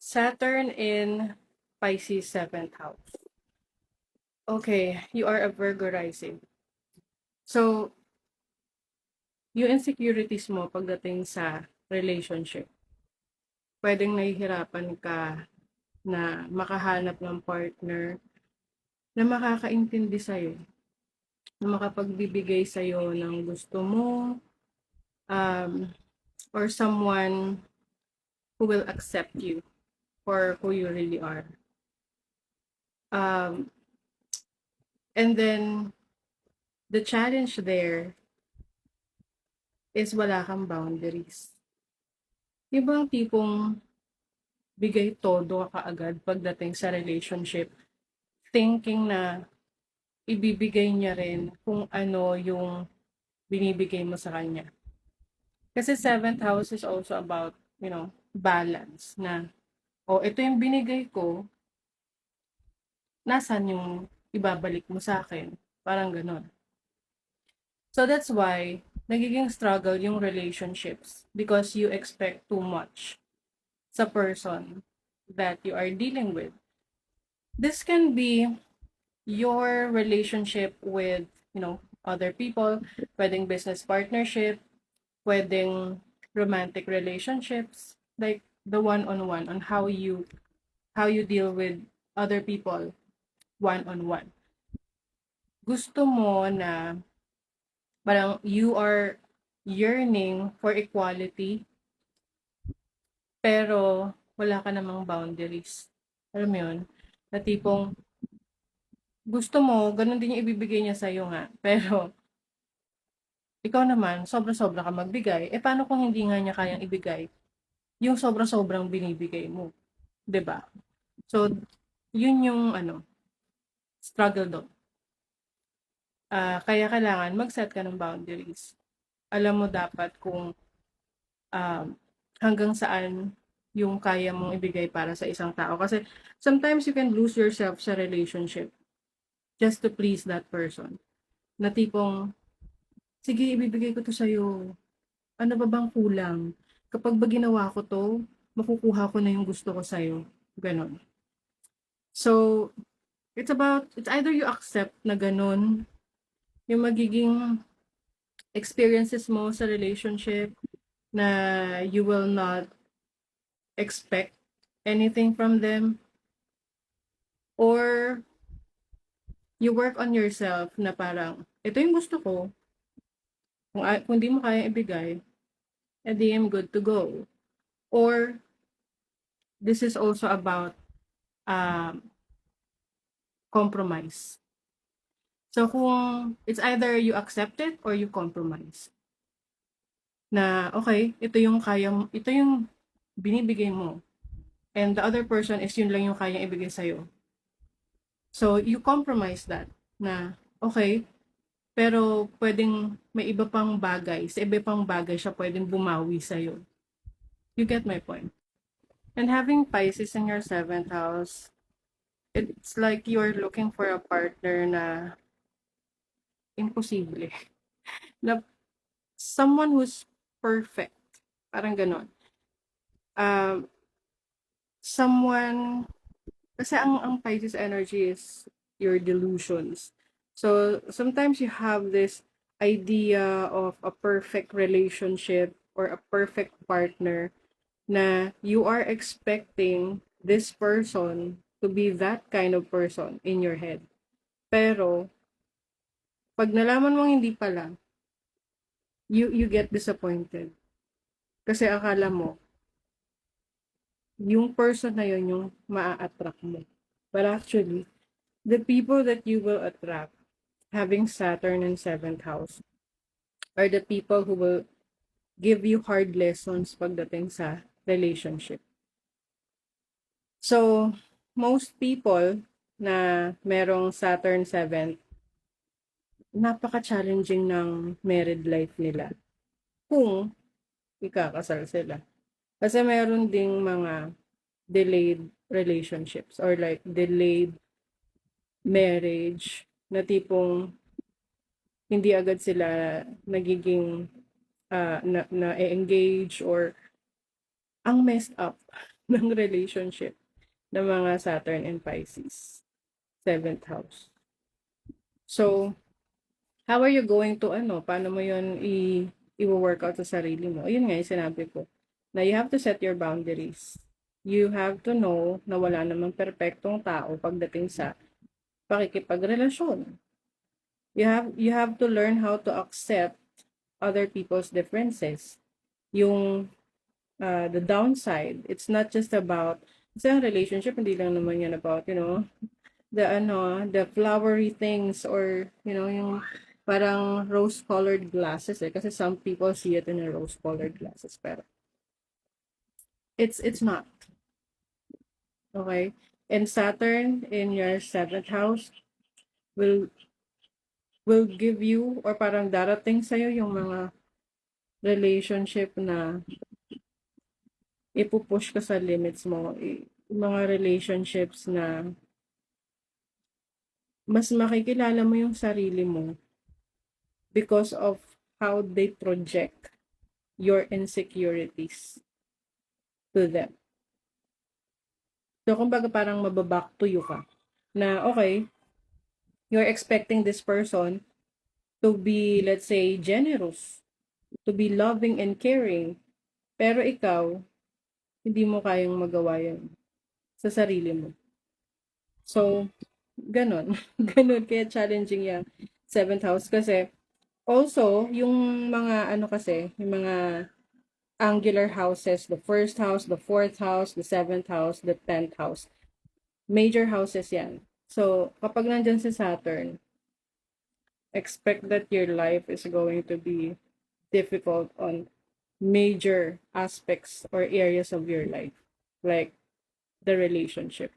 Saturn in Pisces 7th house. Okay, you are a Virgo rising. So, yung insecurities mo pagdating sa relationship, pwedeng nahihirapan ka na makahanap ng partner na makakaintindi sa'yo, na makapagbibigay sa'yo ng gusto mo, um, or someone who will accept you for who you really are. Um, and then, the challenge there is wala kang boundaries. Yung bang tipong bigay todo ka kaagad pagdating sa relationship, thinking na ibibigay niya rin kung ano yung binibigay mo sa kanya. Kasi 7th house is also about, balance na, ito yung binigay ko, nasan yung ibabalik mo sa akin? Parang ganon. So that's why, nagiging struggle yung relationships because you expect too much sa person that you are dealing with. This can be your relationship with, other people, pwedeng business partnership, pwedeng romantic relationships, like the one-on-one on how you deal with other people one-on-one. Gusto mo na parang you are yearning for equality pero wala ka namang boundaries. Alam mo yun? Na tipong gusto mo, ganun din yung ibibigay niya sa'yo nga. Pero, ikaw naman, sobra-sobra ka magbigay. Paano kung hindi nga niya kayang ibigay yung sobra-sobrang binibigay mo? 'Di ba? So, yun yung, struggle doon. Kaya kailangan mag-set ka ng boundaries. Alam mo dapat kung um, hanggang saan yung kaya mong ibigay para sa isang tao. Kasi sometimes you can lose yourself sa relationship just to please that person. Na tipong, sige, ibibigay ko to sa'yo. Ano ba bang kulang? Kapag ba ginawa ko to, makukuha ko na yung gusto ko sa'yo. Ganon. So, it's either you accept na ganon, yung magiging experiences mo sa relationship, na you will not expect anything from them, or you work on yourself na parang, ito yung gusto ko, kung di mo kaya ibigay, edi I'm good to go. Or, this is also about um, compromise. So, kung it's either you accept it or you compromise. Na, okay, ito yung binibigay mo. And the other person is yun lang yung kayang ibigay sa'yo. So, you compromise that. Na, okay, pero pwedeng may iba pang bagay. Sa iba pang bagay siya pwedeng bumawi sa'yo. You get my point? And having Pisces in your 7th house, it's like you're looking for a partner na imposible. Na someone who's perfect. Parang ganon. Um, someone, kasi ang Pisces energy is your delusions. So, sometimes you have this idea of a perfect relationship or a perfect partner na you are expecting this person to be that kind of person in your head. Pero, pag nalaman mong hindi pala, you get disappointed. Kasi akala mo, yung person na yun yung maa-attract mo. But actually, the people that you will attract having Saturn in 7th house are the people who will give you hard lessons pagdating sa relationship. So, most people na merong Saturn 7th, napaka-challenging ng married life nila kung ikakasal sila. Kasi meron ding mga delayed relationships or like delayed marriage na tipong hindi agad sila nagiging na-engage or ang messed up ng relationship ng mga Saturn and Pisces. 7th house. So, how are you going to paano mo yun i-workout sa sarili mo? Ayun nga yung sinabi ko, na you have to set your boundaries. You have to know na wala namang perpektong tao pagdating sa pakikipagrelasyon. You have to learn how to accept other people's differences. Yung the downside, it's not just about sa relationship, hindi lang naman yan about, the flowery things or, yung parang rose-colored glasses kasi some people see it in a rose-colored glasses pero it's not. Okay? And Saturn in your 7th house will give you or parang darating sa'yo yung mga relationship na ipupush ka sa limits mo. Mga relationships na mas makikilala mo yung sarili mo because of how they project your insecurities to them. So, kumbaga parang mababack to you ka. Na, okay, you're expecting this person to be, let's say, generous, to be loving and caring. Pero ikaw, hindi mo kayang magawa yun sa sarili mo. So, ganon. Ganon, kaya challenging yung 7th house. Kasi, also, yung mga, yung mga angular houses, the 1st house, the 4th house, the 7th house, the 10th house. Major houses yan. So, kapag nandyan si Saturn, expect that your life is going to be difficult on major aspects or areas of your life, like the relationship.